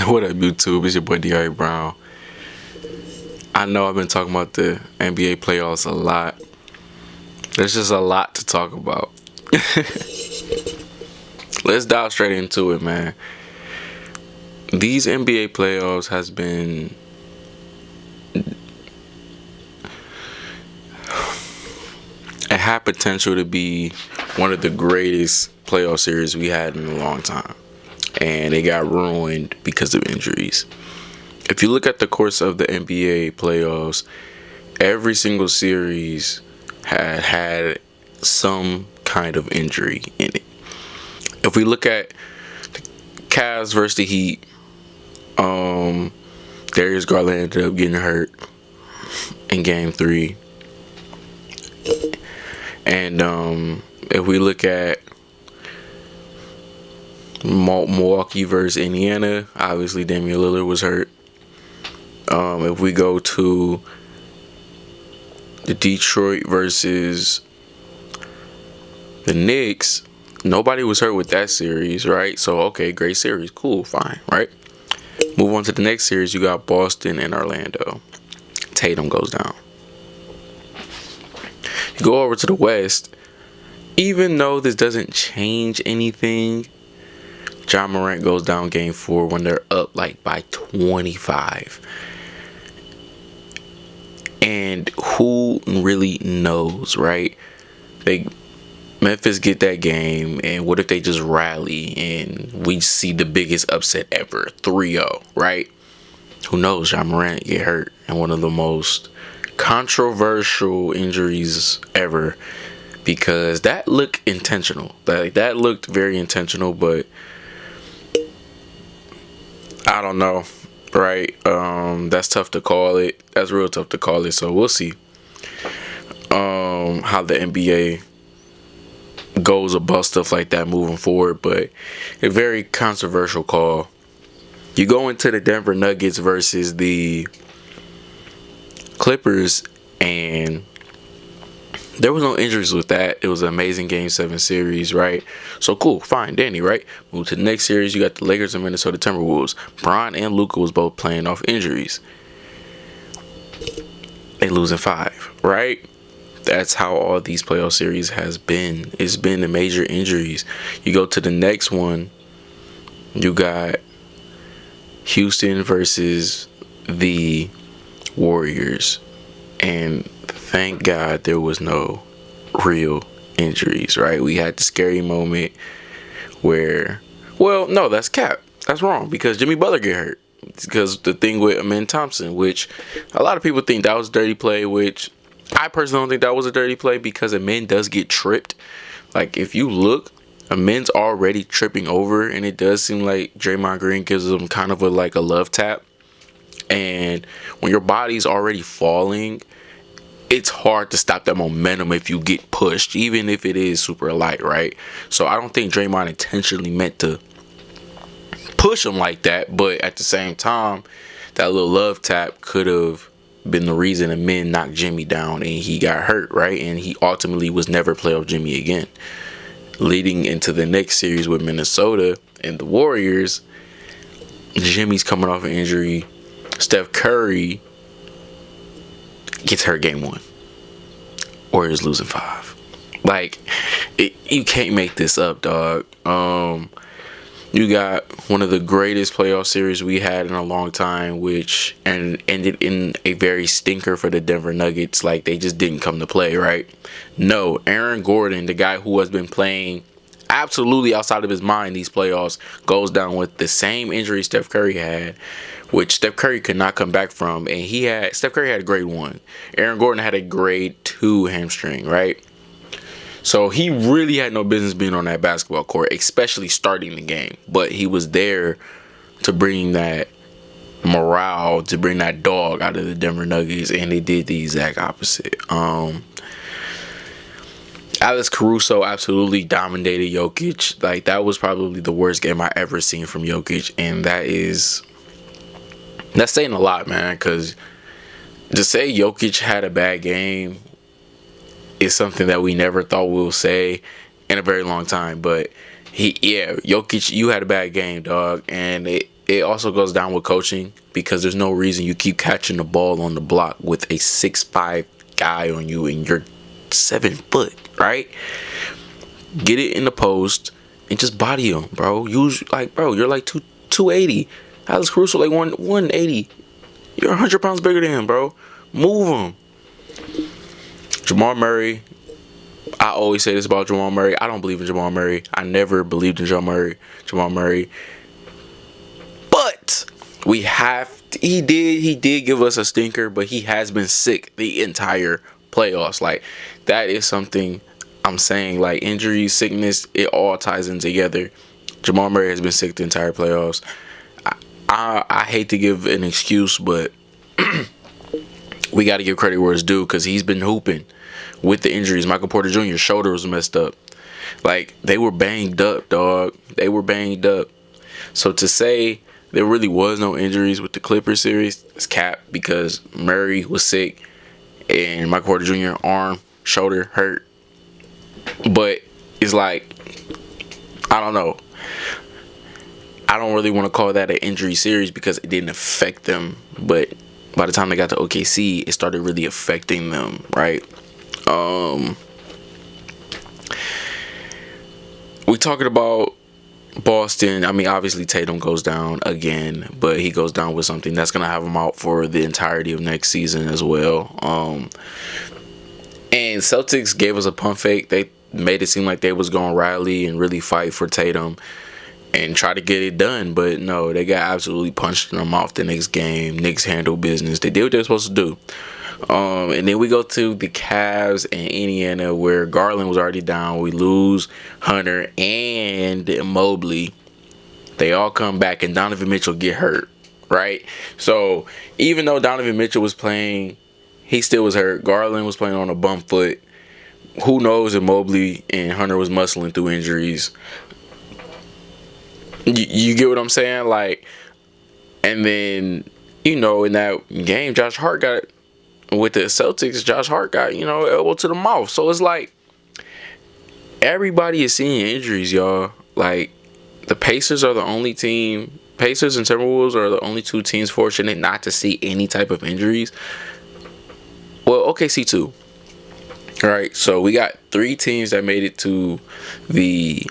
What up, YouTube? It's your boy D.R. Brown. I know I've been talking about the NBA playoffs a lot. There's just a lot to talk about. Let's dive straight into it, man. These NBA playoffs has been it had potential to be one of the greatest playoff series we had in a long time. And it got ruined because of injuries. If you look at the course of the NBA playoffs, every single series had some kind of injury in it. If we look at the Cavs versus the Heat, Darius Garland ended up getting hurt in Game 3. And if we look at Milwaukee versus Indiana, obviously Damian Lillard was hurt. If we go to the Detroit versus the Knicks, nobody was hurt with that series, right? So, okay, great series. Cool, fine, right? Move on to the next series. You got Boston and Orlando. Tatum goes down. You go over to the West. Even though this doesn't change anything, Ja Morant goes down Game 4 when they're up like by 25. And who really knows, right? Memphis get that game, and what if they just rally and we see the biggest upset ever, 3-0, right? Who knows? Ja Morant get hurt and one of the most controversial injuries ever, because that looked intentional. That looked very intentional, but I don't know, right? That's tough to call it. That's real tough to call it. So we'll see how the NBA goes about stuff like that moving forward. But a very controversial call. You go into the Denver Nuggets versus the Clippers, and there was no injuries with that. It was an amazing Game 7 series, right? So cool, fine, Danny, right? Move to the next series. You got the Lakers and Minnesota Timberwolves. Bron and Luka was both playing off injuries. They losing 5, right? That's how all these playoff series has been. It's been the major injuries. You go to the next one. You got Houston versus the Warriors. And thank God there was no real injuries, right? We had the scary moment where, well, no, that's cap. That's wrong, because Jimmy Butler get hurt. Because the thing with Amen Thompson, which a lot of people think that was dirty play, which I personally don't think that was a dirty play, because Amen does get tripped. Like, if you look, Amen's already tripping over, and it does seem like Draymond Green gives him kind of a love tap. And when your body's already falling, it's hard to stop that momentum if you get pushed, even if it is super light, right? So I don't think Draymond intentionally meant to push him like that, but at the same time, that little love tap could have been the reason the men knocked Jimmy down and he got hurt, right? And he ultimately was never playoff Jimmy again. Leading into the next series with Minnesota and the Warriors, Jimmy's coming off an injury. Steph Curry gets hurt Game 1. Warriors losing 5. Like, you can't make this up, dog. You got one of the greatest playoff series we had in a long time, which ended in a very stinker for the Denver Nuggets. Like, they just didn't come to play, right? No, Aaron Gordon, the guy who has been playing absolutely outside of his mind these playoffs, goes down with the same injury Steph Curry had, which Steph Curry could not come back from. And Steph Curry had a grade 1. Aaron Gordon had a grade 2 hamstring, right? So he really had no business being on that basketball court, especially starting the game. But he was there to bring that morale, to bring that dog out of the Denver Nuggets, and they did the exact opposite. Alex Caruso absolutely dominated Jokic. Like, that was probably the worst game I ever seen from Jokic, and that's saying a lot, man, because to say Jokic had a bad game is something that we never thought we'll say in a very long time. But Jokic, you had a bad game, dog, and it also goes down with coaching, because there's no reason you keep catching the ball on the block with a 6'5" guy on you and you're 7 foot, right? Get it in the post and just body him, bro. You're like 280. Alex Caruso like 180. You're 100 pounds bigger than him, bro. Move him. Jamal Murray. I always say this about Jamal Murray. I don't believe in Jamal Murray. I never believed in Jamal Murray. But he did give us a stinker, but he has been sick the entire playoffs. Like, that is something I'm saying. Like, injury, sickness, it all ties in together. Jamal Murray has been sick the entire playoffs. I hate to give an excuse, but we got to give credit where it's due, because he's been hooping with the injuries. Michael Porter Jr.'s shoulder was messed up. Like, they were banged up, dog. They were banged up. So to say there really was no injuries with the Clippers series is cap, because Murray was sick and Michael Porter Jr. arm, shoulder hurt. But it's like, I don't know. I don't really want to call that an injury series because it didn't affect them. But by the time they got to OKC, it started really affecting them, right? We talking about Boston. I mean, obviously Tatum goes down again, but he goes down with something that's going to have him out for the entirety of next season as well. And Celtics gave us a pump fake. They made it seem like they was going to rally and really fight for Tatum and try to get it done, but no, they got absolutely punched in the mouth the next game. Knicks handled business. They did what they're supposed to do. And then we go to the Cavs and Indiana, where Garland was already down. We lose Hunter and Mobley. They all come back, and Donovan Mitchell get hurt, right? So even though Donovan Mitchell was playing, he still was hurt. Garland was playing on a bum foot. Who knows if Mobley and Hunter was muscling through injuries. You get what I'm saying? Like, and then, in that game, Josh Hart got, with the Celtics, Josh Hart got, elbow to the mouth. So it's like, everybody is seeing injuries, y'all. Like, the Pacers are the only team, Pacers and Timberwolves are the only two teams fortunate not to see any type of injuries. Well, OKC too. All right, so we got 3 teams that made it to the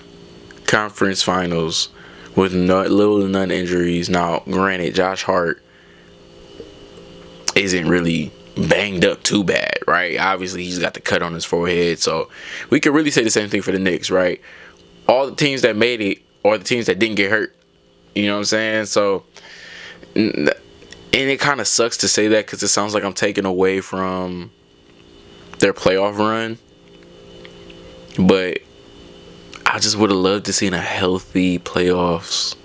conference finals with little to none injuries. Now, granted, Josh Hart isn't really banged up too bad, right? Obviously, he's got the cut on his forehead, so we could really say the same thing for the Knicks, right? All the teams that made it are the teams that didn't get hurt. You know what I'm saying? So, and it kind of sucks to say that, because it sounds like I'm taking away from their playoff run, but I just would have loved to seen a healthy playoffs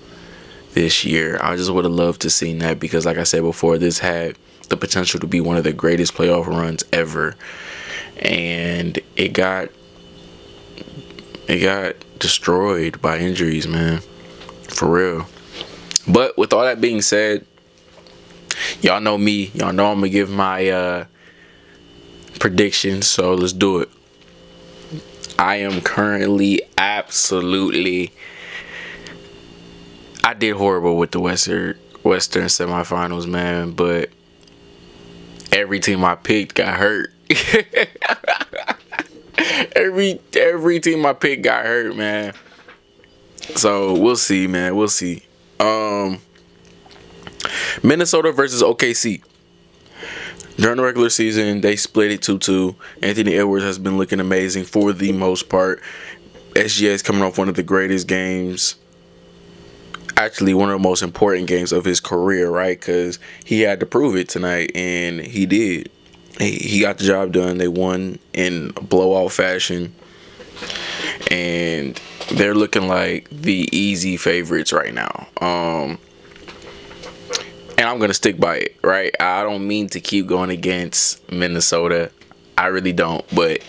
this year. I just would have loved to seen that, because like I said before, this had the potential to be one of the greatest playoff runs ever, and it got destroyed by injuries, man, for real. But with all that being said, y'all know me, y'all know I'm gonna give my predictions, so let's do it. I am currently absolutely, I did horrible with the Western semifinals, man, but every team I picked got hurt. every team I picked got hurt, man. So we'll see, man. We'll see. Minnesota versus OKC. During the regular season, they split it 2-2. Anthony Edwards has been looking amazing for the most part. SGA is coming off one of the greatest games, actually one of the most important games of his career, right? Because he had to prove it tonight, and he did. He got the job done. They won in blowout fashion, and they're looking like the easy favorites right now. And I'm going to stick by it, right? I don't mean to keep going against Minnesota. I really don't. But,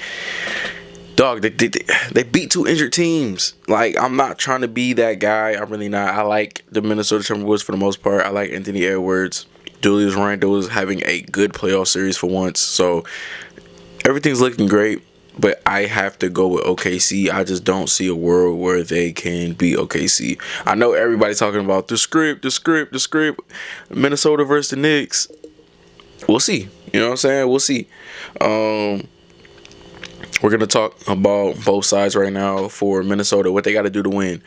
dog, they beat 2 injured teams. Like, I'm not trying to be that guy. I'm really not. I like the Minnesota Timberwolves for the most part. I like Anthony Edwards. Julius Randle is having a good playoff series for once. So, everything's looking great. but I have to go with OKC. I just don't see a world where they can beat OKC. I know everybody's talking about the script. Minnesota versus the Knicks. We'll see. You know what I'm saying? We'll see. We're gonna talk about both sides right now for Minnesota. What they got to do to win.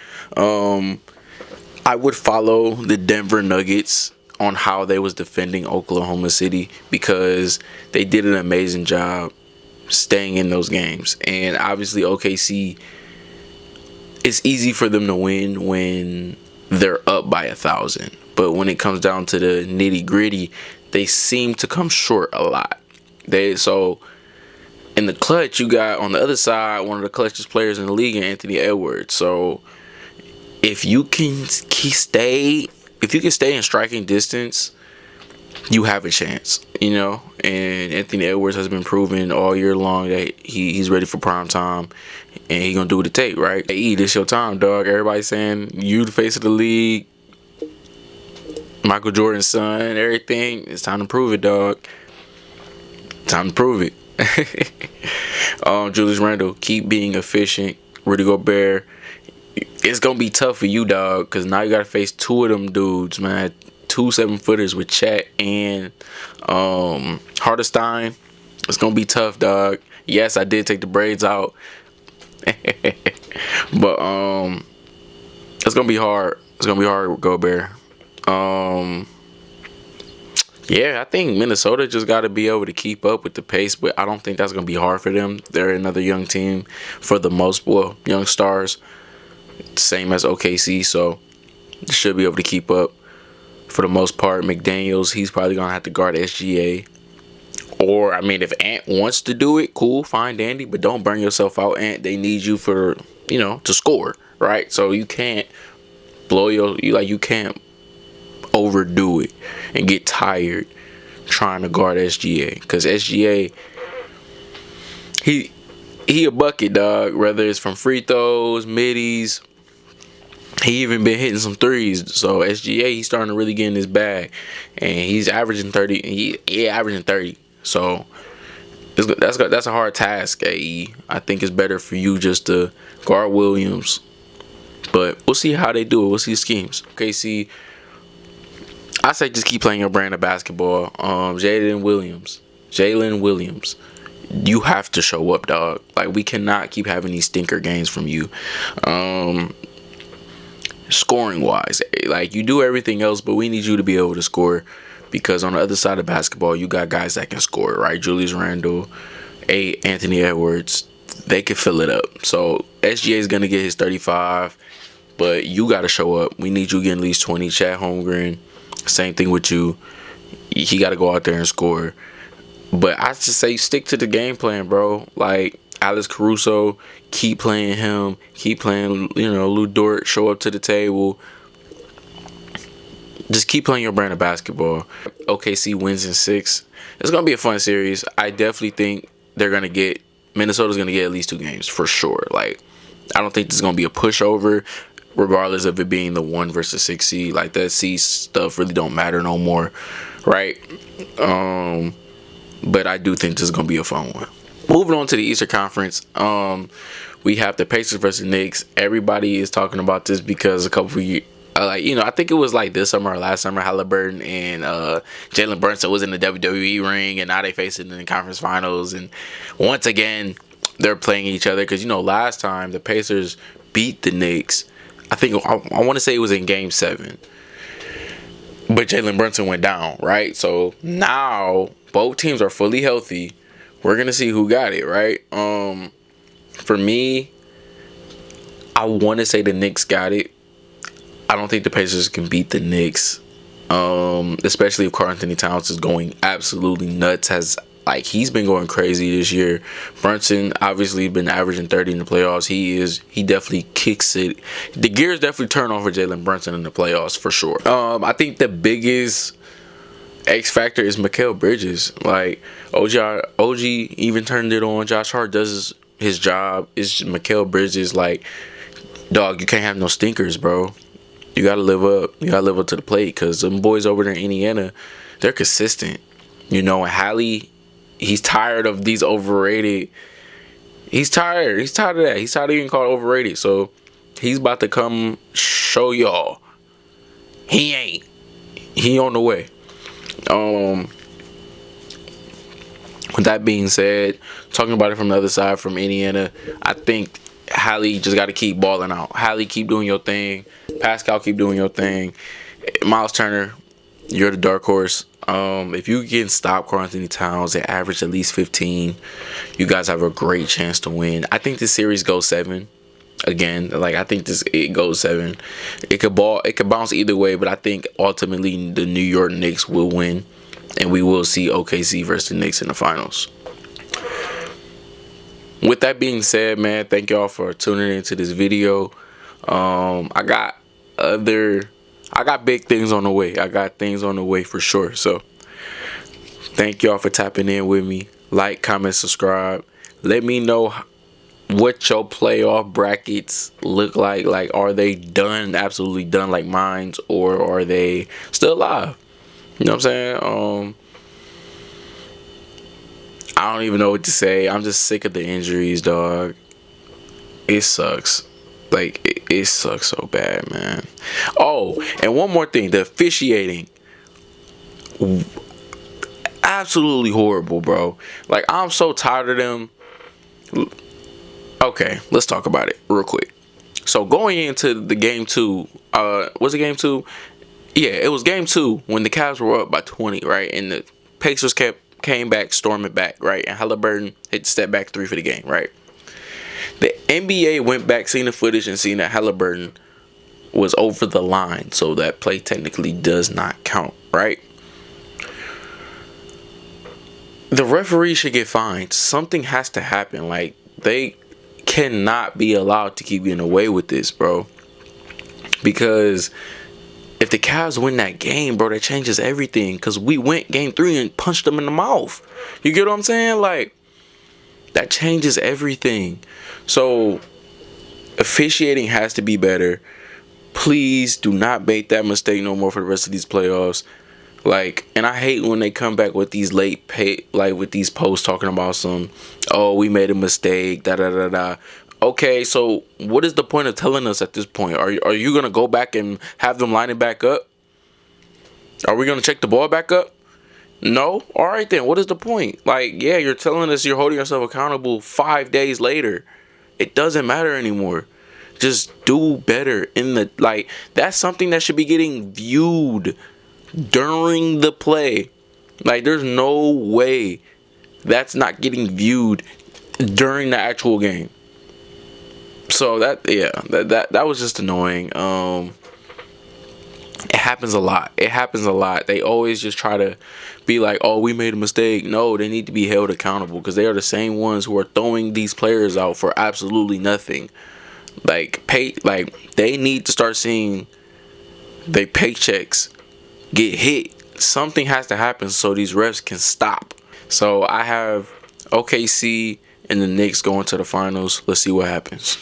I would follow the Denver Nuggets on how they was defending Oklahoma City because they did an amazing job staying in those games. And obviously OKC, it's easy for them to win when they're up by 1,000. But when it comes down to the nitty gritty, they seem to come short a lot. So in the clutch, you got on the other side one of the clutchest players in the league, Anthony Edwards. So if you can stay in striking distance, you have a chance, you know. And Anthony Edwards has been proving all year long that he's ready for prime time, and he gonna do what it take, right? Hey, this your time, dog. Everybody's saying you the face of the league, Michael Jordan's son, everything. It's time to prove it, dog. Time to prove it. Julius Randle, keep being efficient. Rudy Gobert, it's gonna be tough for you, dog, because now you gotta face two of them dudes, man. 2 7-footers with Chet and Hartenstein. It's gonna be tough, dog. Yes, I did take the braids out, but it's gonna be hard. It's gonna be hard with Gobert. Yeah, I think Minnesota just got to be able to keep up with the pace, but I don't think that's going to be hard for them. They're another young team for the most, young stars, same as OKC, so they should be able to keep up for the most part. McDaniels, he's probably going to have to guard SGA. Or, I mean, if Ant wants to do it, cool, fine, dandy, but don't burn yourself out, Ant. They need you to score, right? So you can't you can't overdo it and get tired trying to guard SGA, because SGA, he a bucket, dog, whether it's from free throws, middies. He even been hitting some threes. So SGA, he's starting to really get in his bag, and he's averaging 30. He averaging 30. So that's a hard task, AE. I think it's better for you just to guard Williams, but we'll see how they do it. We'll see the schemes. Okay, I say just keep playing your brand of basketball. Jalen Williams, you have to show up, dog. Like, we cannot keep having these stinker games from you. Scoring wise, like, you do everything else, but we need you to be able to score, because on the other side of basketball, you got guys that can score, right? Julius Randle, Anthony Edwards, they can fill it up. So SGA is gonna get his 35, but you got to show up. We need you getting at least 20. Chet Holmgren, same thing with you. He got to go out there and score. But I just say stick to the game plan, bro. Like, Alex Caruso, keep playing him. Keep playing, Lou Dort, show up to the table. Just keep playing your brand of basketball. OKC wins in 6. It's going to be a fun series. I definitely think Minnesota's going to get at least 2 games for sure. Like, I don't think this is going to be a pushover, regardless of it being the 1 versus 6 seed. Like, that seed stuff really don't matter no more, right? But I do think this is going to be a fun one. Moving on to the Eastern Conference, we have the Pacers versus Knicks. Everybody is talking about this because a couple of years, I think it was like this summer or last summer, Halliburton and Jalen Brunson was in the WWE ring, and now they face it in the conference finals. And once again, they're playing each other because, last time the Pacers beat the Knicks. I think I want to say it was in Game 7. But Jalen Brunson went down, right? So now both teams are fully healthy. We're going to see who got it, right? For me, I want to say the Knicks got it. I don't think the Pacers can beat the Knicks, especially if Karl-Anthony Towns is going absolutely nuts. He's been going crazy this year. Brunson obviously been averaging 30 in the playoffs. He definitely kicks it. The gears definitely turn on for Jalen Brunson in the playoffs for sure. I think the biggest X factor is Mikal Bridges. Like, OG even turned it on. Josh Hart does his job. It's Mikal Bridges. Like, dog, you can't have no stinkers, bro. You gotta live up. You gotta live up to the plate, because them boys over there in Indiana, they're consistent. And Hallie, he's tired of these overrated He's tired. He's tired of that. He's tired of getting called overrated. So he's about to come show y'all he ain't. He on the way. With that being said, talking about it from the other side, from Indiana, I think Hallie just got to keep balling out. Hallie, keep doing your thing. Pascal, keep doing your thing. Miles Turner, you're the dark horse. If you can stop Karl Anthony Towns and average at least 15, you guys have a great chance to win. I think this series goes 7. Again, like I think it goes 7. It could bounce either way, but I think ultimately the New York Knicks will win, and we will see OKC versus the Knicks in the finals. With that being said, man, thank y'all for tuning into this video. I got big things on the way. I got things on the way for sure. So thank y'all for tapping in with me. Like, comment, subscribe. Let me know what your playoff brackets look like. Like, are they done, absolutely done like mine, or are they still alive? You know what I'm saying? I don't even know what to say. I'm just sick of the injuries, dog. It sucks. Like, it sucks so bad, man. Oh, and one more thing. The officiating. Absolutely horrible, bro. Like, I'm so tired of them. Okay, let's talk about it real quick. So, going into the game 2, was it game 2? Yeah, it was game 2 when the Cavs were up by 20, right? And the Pacers came back, storming back, right? And Halliburton hit the step back 3 for the game, right? The NBA went back, seen the footage, and seen that Halliburton was over the line, so that play technically does not count, right? The referee should get fined. Something has to happen. Like, they cannot be allowed to keep getting away with this, bro. Because if the Cavs win that game, bro, that changes everything. Because we went game 3 and punched them in the mouth. You get what I'm saying? Like, that changes everything. So, officiating has to be better. Please do not make that mistake no more for the rest of these playoffs. Like, and I hate when they come back with these with these posts talking about some, oh, we made a mistake, da da da da. Okay, so what is the point of telling us at this point? Are you gonna go back and have them line it back up? Are we gonna check the ball back up? No? Alright then, what is the point? Like, yeah, you're telling us you're holding yourself accountable 5 days later. It doesn't matter anymore. Just do better in the, like, that's something that should be getting viewed during the play. Like, there's no way that's not getting viewed during the actual game. So that was just annoying. It happens a lot. They always just try to be like, oh, we made a mistake. No, they need to be held accountable because they are the same ones who are throwing these players out for absolutely nothing. Like, they need to start seeing their paychecks get hit. Something has to happen so these refs can stop. So I have OKC and the Knicks going to the finals. Let's see what happens.